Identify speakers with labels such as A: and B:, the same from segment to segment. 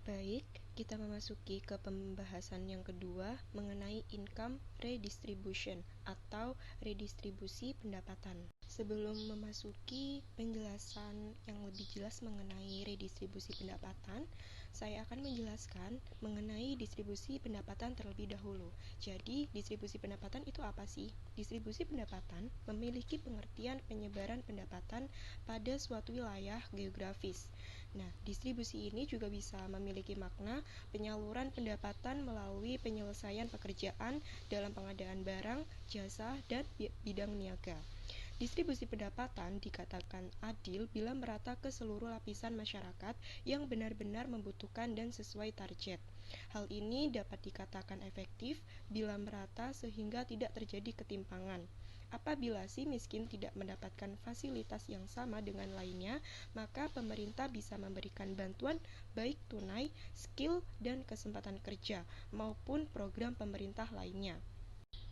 A: Baik, kita memasuki ke pembahasan yang kedua mengenai income redistribution atau redistribusi pendapatan. Sebelum memasuki penjelasan yang lebih jelas mengenai redistribusi pendapatan, saya akan menjelaskan mengenai distribusi pendapatan terlebih dahulu. Jadi, distribusi pendapatan itu apa sih? Distribusi pendapatan memiliki pengertian penyebaran pendapatan pada suatu wilayah geografis. Nah, distribusi ini juga bisa memiliki makna penyaluran pendapatan melalui penyelesaian pekerjaan dalam pengadaan barang, jasa, dan bidang niaga. Distribusi pendapatan dikatakan adil bila merata ke seluruh lapisan masyarakat yang benar-benar membutuhkan dan sesuai target. Hal ini dapat dikatakan efektif bila merata sehingga tidak terjadi ketimpangan. Apabila si miskin tidak mendapatkan fasilitas yang sama dengan lainnya, maka pemerintah bisa memberikan bantuan baik tunai, skill, dan kesempatan kerja, maupun program pemerintah lainnya.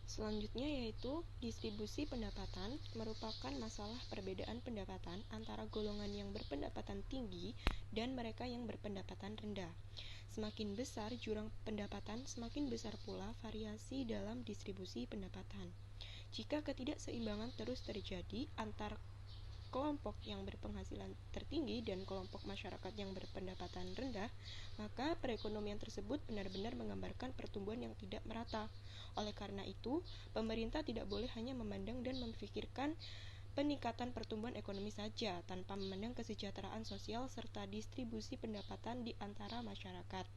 A: Selanjutnya yaitu distribusi pendapatan merupakan masalah perbedaan pendapatan antara golongan yang berpendapatan tinggi dan mereka yang berpendapatan rendah. Semakin besar jurang pendapatan, semakin besar pula variasi dalam distribusi pendapatan. Jika ketidakseimbangan terus terjadi antara kelompok yang berpenghasilan tertinggi dan kelompok masyarakat yang berpendapatan rendah, maka perekonomian tersebut benar-benar menggambarkan pertumbuhan yang tidak merata. Oleh karena itu, pemerintah tidak boleh hanya memandang dan memikirkan peningkatan pertumbuhan ekonomi saja tanpa memandang kesejahteraan sosial serta distribusi pendapatan di antara masyarakat.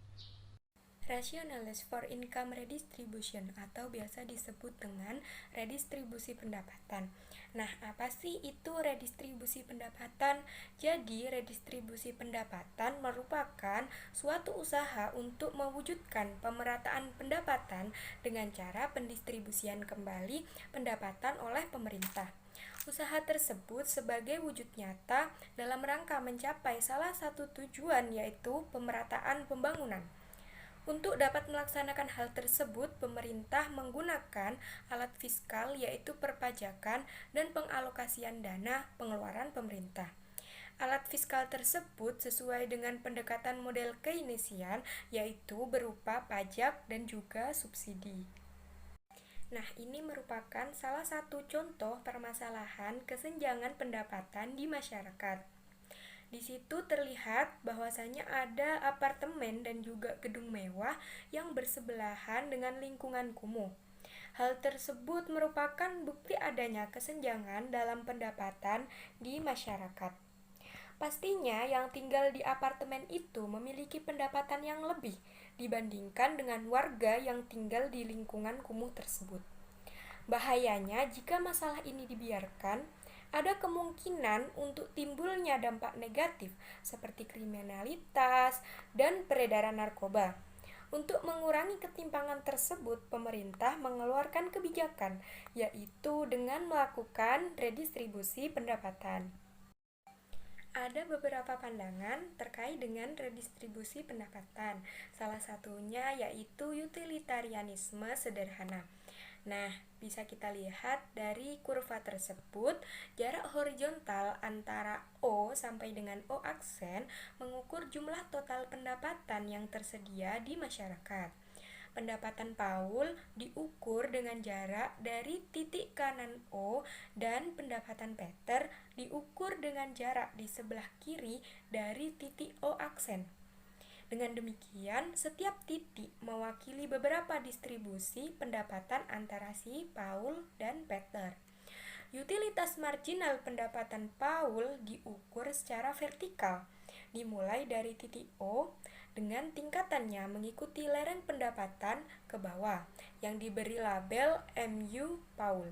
B: Rationales for Income Redistribution atau biasa disebut dengan redistribusi pendapatan. Nah, apa sih itu redistribusi pendapatan? Jadi, redistribusi pendapatan merupakan suatu usaha untuk mewujudkan pemerataan pendapatan dengan cara pendistribusian kembali pendapatan oleh pemerintah. Usaha tersebut sebagai wujud nyata dalam rangka mencapai salah satu tujuan, yaitu pemerataan pembangunan. Untuk dapat melaksanakan hal tersebut, pemerintah menggunakan alat fiskal yaitu perpajakan dan pengalokasian dana pengeluaran pemerintah. Alat fiskal tersebut sesuai dengan pendekatan model Keynesian, yaitu berupa pajak dan juga subsidi. Nah, ini merupakan salah satu contoh permasalahan kesenjangan pendapatan di masyarakat. Di situ terlihat bahwasanya ada apartemen dan juga gedung mewah yang bersebelahan dengan lingkungan kumuh. Hal tersebut merupakan bukti adanya kesenjangan dalam pendapatan di masyarakat. Pastinya yang tinggal di apartemen itu memiliki pendapatan yang lebih dibandingkan dengan warga yang tinggal di lingkungan kumuh tersebut. Bahayanya jika masalah ini dibiarkan, ada kemungkinan untuk timbulnya dampak negatif seperti kriminalitas dan peredaran narkoba. Untuk mengurangi ketimpangan tersebut, pemerintah mengeluarkan kebijakan, yaitu dengan melakukan redistribusi pendapatan. Ada beberapa pandangan terkait dengan redistribusi pendapatan. Salah satunya yaitu utilitarianisme sederhana. Nah, bisa kita lihat dari kurva tersebut, jarak horizontal antara O sampai dengan O aksen mengukur jumlah total pendapatan yang tersedia di masyarakat. Pendapatan Paul diukur dengan jarak dari titik kanan O dan pendapatan Peter diukur dengan jarak di sebelah kiri dari titik O aksen. Dengan demikian, setiap titik mewakili beberapa distribusi pendapatan antara si Paul dan Peter. Utilitas marginal pendapatan Paul diukur secara vertikal, dimulai dari titik O dengan tingkatannya mengikuti lereng pendapatan ke bawah yang diberi label MU Paul.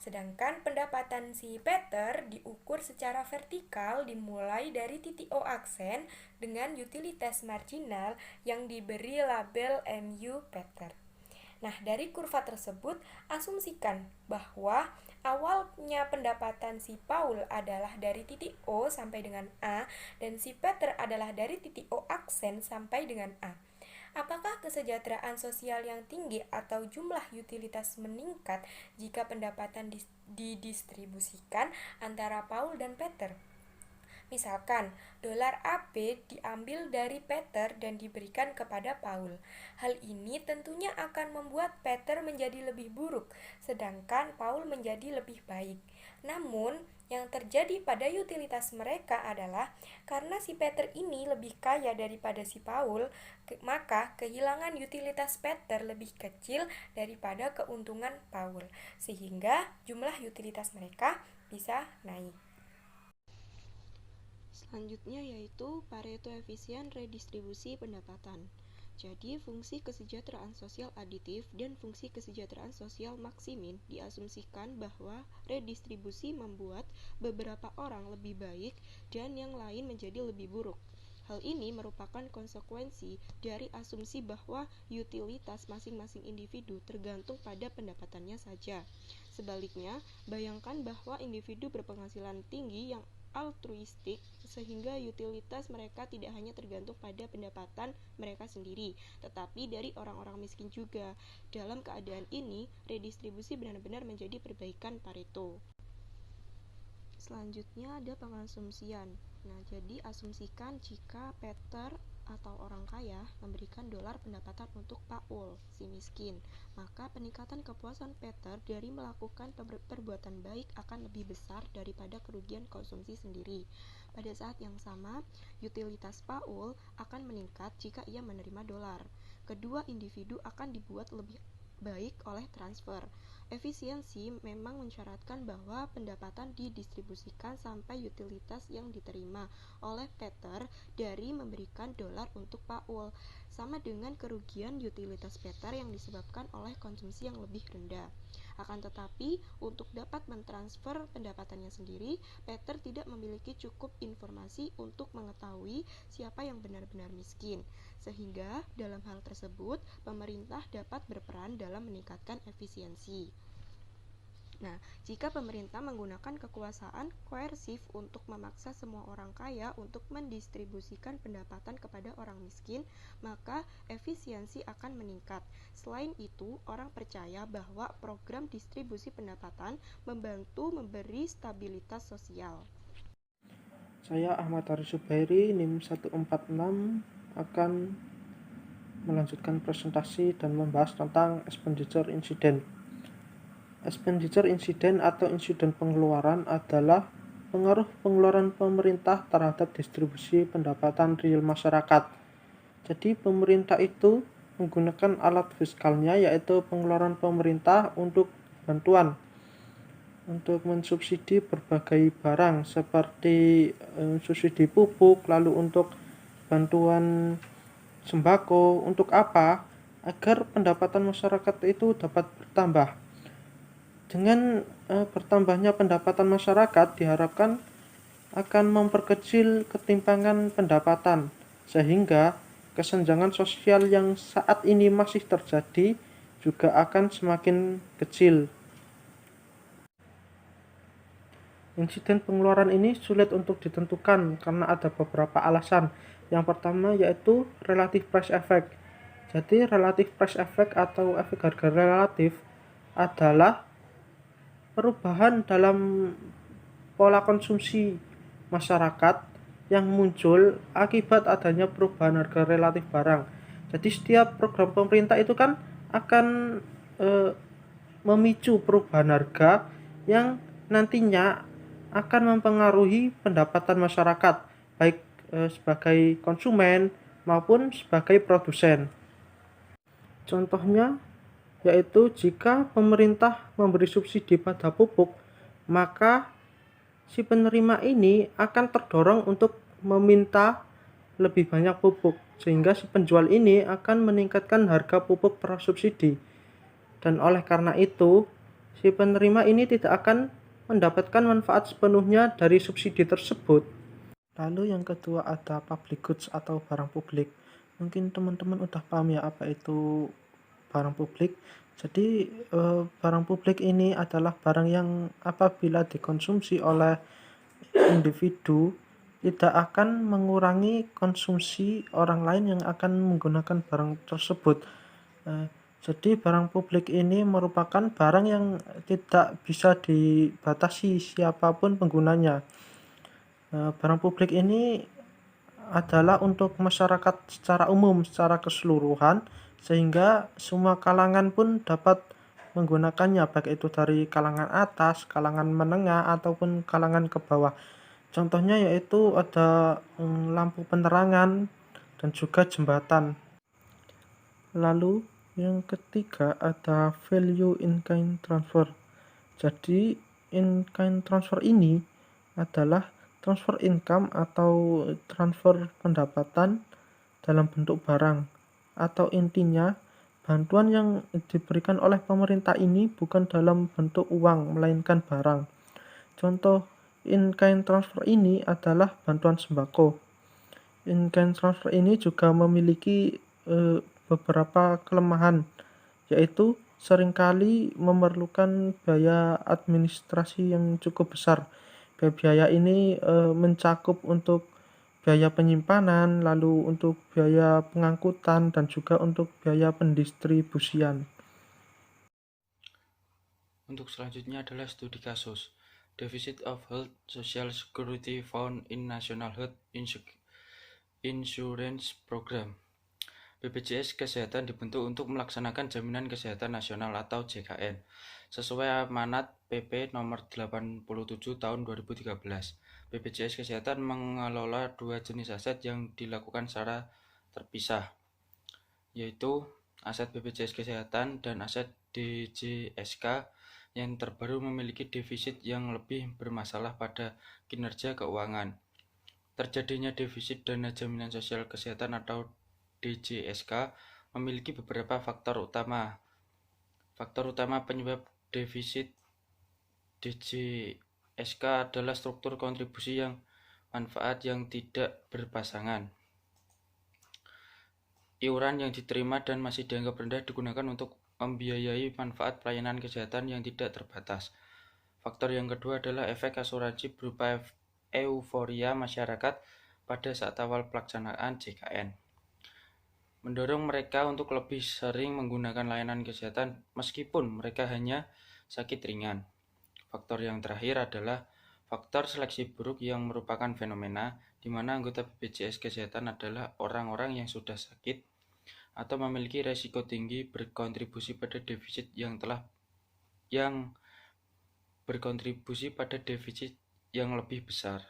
B: Sedangkan pendapatan si Peter diukur secara vertikal dimulai dari titik O aksen dengan utilitas marginal yang diberi label MU Peter. Nah, dari kurva tersebut, asumsikan bahwa awalnya pendapatan si Paul adalah dari titik O sampai dengan A dan si Peter adalah dari titik O aksen sampai dengan A. Apakah kesejahteraan sosial yang tinggi atau jumlah utilitas meningkat jika pendapatan didistribusikan antara Paul dan Peter? Misalkan, dolar AB diambil dari Peter dan diberikan kepada Paul. Hal ini tentunya akan membuat Peter menjadi lebih buruk, sedangkan Paul menjadi lebih baik. Namun, yang terjadi pada utilitas mereka adalah karena si Peter ini lebih kaya daripada si Paul, maka kehilangan utilitas Peter lebih kecil daripada keuntungan Paul, sehingga jumlah utilitas mereka bisa naik.
A: Selanjutnya yaitu Pareto efisien redistribusi pendapatan. Jadi, fungsi kesejahteraan sosial aditif dan fungsi kesejahteraan sosial maksimin diasumsikan bahwa redistribusi membuat beberapa orang lebih baik dan yang lain menjadi lebih buruk. Hal ini merupakan konsekuensi dari asumsi bahwa utilitas masing-masing individu tergantung pada pendapatannya saja. Sebaliknya, bayangkan bahwa individu berpenghasilan tinggi yang altruistik sehingga utilitas mereka tidak hanya tergantung pada pendapatan mereka sendiri, tetapi dari orang-orang miskin juga. Dalam keadaan ini, redistribusi benar-benar menjadi perbaikan Pareto. Selanjutnya ada pengasumsian. Nah, jadi asumsikan jika Peter atau orang kaya memberikan dolar pendapatan untuk Paul, si miskin, maka peningkatan kepuasan Peter dari melakukan perbuatan baik akan lebih besar daripada kerugian konsumsi sendiri. Pada saat yang sama, utilitas Paul akan meningkat jika ia menerima dolar. Kedua individu akan dibuat lebih baik oleh transfer. Efisiensi memang mensyaratkan bahwa pendapatan didistribusikan sampai utilitas yang diterima oleh Peter dari memberikan dolar untuk Paul, sama dengan kerugian utilitas Peter yang disebabkan oleh konsumsi yang lebih rendah. Akan tetapi, untuk dapat mentransfer pendapatannya sendiri, Peter tidak memiliki cukup informasi untuk mengetahui siapa yang benar-benar miskin. Sehingga, dalam hal tersebut, pemerintah dapat berperan dalam meningkatkan efisiensi. Nah, jika pemerintah menggunakan kekuasaan koersif untuk memaksa semua orang kaya untuk mendistribusikan pendapatan kepada orang miskin, maka efisiensi akan meningkat. Selain itu, orang percaya bahwa program distribusi pendapatan membantu memberi stabilitas sosial.
C: Saya Ahmad Haris Subairi, NIM 146, akan melanjutkan presentasi dan membahas tentang expenditure incident. Expenditure incident atau insiden pengeluaran adalah pengaruh pengeluaran pemerintah terhadap distribusi pendapatan real masyarakat. Jadi pemerintah itu menggunakan alat fiskalnya, yaitu pengeluaran pemerintah untuk bantuan, untuk mensubsidi berbagai barang seperti subsidi pupuk, lalu untuk bantuan sembako. Untuk apa? Agar pendapatan masyarakat itu dapat bertambah. Dengan bertambahnya pendapatan masyarakat diharapkan akan memperkecil ketimpangan pendapatan, sehingga kesenjangan sosial yang saat ini masih terjadi juga akan semakin kecil. Insiden pengeluaran ini sulit untuk ditentukan karena ada beberapa alasan. Yang pertama yaitu relative price effect. Jadi relative price effect atau efek harga relatif adalah perubahan dalam pola konsumsi masyarakat yang muncul akibat adanya perubahan harga relatif barang. Jadi setiap program pemerintah itu kan akan memicu perubahan harga yang nantinya akan mempengaruhi pendapatan masyarakat, baik sebagai konsumen maupun sebagai produsen. Contohnya yaitu jika pemerintah memberi subsidi pada pupuk, maka si penerima ini akan terdorong untuk meminta lebih banyak pupuk, sehingga si penjual ini akan meningkatkan harga pupuk prasubsidi. Dan oleh karena itu, si penerima ini tidak akan mendapatkan manfaat sepenuhnya dari subsidi tersebut. Lalu yang kedua ada public goods atau barang publik. Mungkin teman-teman udah paham ya apa itu barang publik. Jadi barang publik ini adalah barang yang apabila dikonsumsi oleh individu tidak akan mengurangi konsumsi orang lain yang akan menggunakan barang tersebut. Jadi barang publik ini merupakan barang yang tidak bisa dibatasi siapapun penggunanya. Barang publik ini adalah untuk masyarakat secara umum, secara keseluruhan, sehingga semua kalangan pun dapat menggunakannya, baik itu dari kalangan atas, kalangan menengah, ataupun kalangan ke bawah. Contohnya yaitu ada lampu penerangan dan juga jembatan. Lalu yang ketiga ada value in kind transfer. Jadi in kind transfer ini adalah transfer income atau transfer pendapatan dalam bentuk barang, atau intinya bantuan yang diberikan oleh pemerintah ini bukan dalam bentuk uang melainkan barang. Contoh in kind transfer ini adalah bantuan sembako. In kind transfer ini juga memiliki beberapa kelemahan, yaitu seringkali memerlukan biaya administrasi yang cukup besar. Biaya ini mencakup untuk biaya penyimpanan, lalu untuk biaya pengangkutan, dan juga untuk biaya pendistribusian.
D: Untuk selanjutnya adalah studi kasus. Deficit of Health Social Security found in National Health Insurance Program. BPJS Kesehatan dibentuk untuk melaksanakan Jaminan Kesehatan Nasional atau JKN sesuai amanat PP nomor 87 tahun 2013. BPJS Kesehatan mengelola dua jenis aset yang dilakukan secara terpisah, yaitu aset BPJS Kesehatan dan aset DJSK yang terbaru memiliki defisit yang lebih bermasalah pada kinerja keuangan. Terjadinya defisit dana jaminan sosial kesehatan atau DJSK memiliki beberapa faktor utama. Faktor utama penyebab defisit DJSK adalah struktur kontribusi yang manfaat yang tidak berpasangan. Iuran yang diterima dan masih dianggap rendah digunakan untuk membiayai manfaat pelayanan kesehatan yang tidak terbatas. Faktor yang kedua adalah efek asuransi berupa euforia masyarakat pada saat awal pelaksanaan JKN, mendorong mereka untuk lebih sering menggunakan layanan kesehatan meskipun mereka hanya sakit ringan. Faktor yang terakhir adalah faktor seleksi buruk yang merupakan fenomena di mana anggota BPJS Kesehatan adalah orang-orang yang sudah sakit atau memiliki resiko tinggi berkontribusi pada defisit yang lebih besar.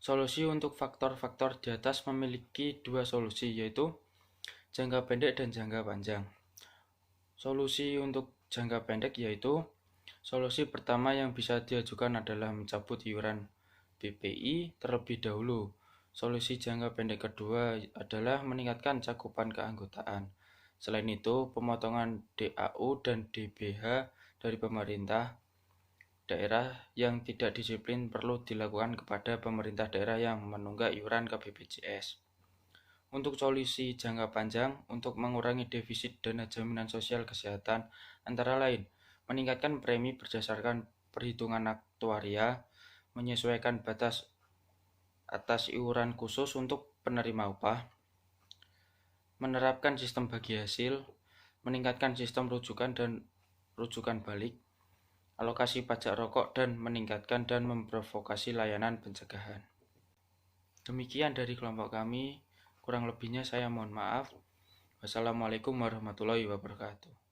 D: Solusi untuk faktor-faktor di atas memiliki dua solusi, yaitu jangka pendek dan jangka panjang. Solusi untuk jangka pendek yaitu solusi pertama yang bisa diajukan adalah mencabut iuran BPI terlebih dahulu. Solusi jangka pendek kedua adalah meningkatkan cakupan keanggotaan. Selain itu, pemotongan DAU dan DBH dari pemerintah daerah yang tidak disiplin perlu dilakukan kepada pemerintah daerah yang menunggak iuran ke BPJS. Untuk solusi jangka panjang untuk mengurangi defisit dana jaminan sosial kesehatan antara lain meningkatkan premi berdasarkan perhitungan aktuaria, menyesuaikan batas atas iuran khusus untuk penerima upah, menerapkan sistem bagi hasil, meningkatkan sistem rujukan dan rujukan balik, alokasi pajak rokok, dan meningkatkan dan memprovokasi layanan pencegahan. Demikian dari kelompok kami, kurang lebihnya saya mohon maaf. Wassalamualaikum warahmatullahi wabarakatuh.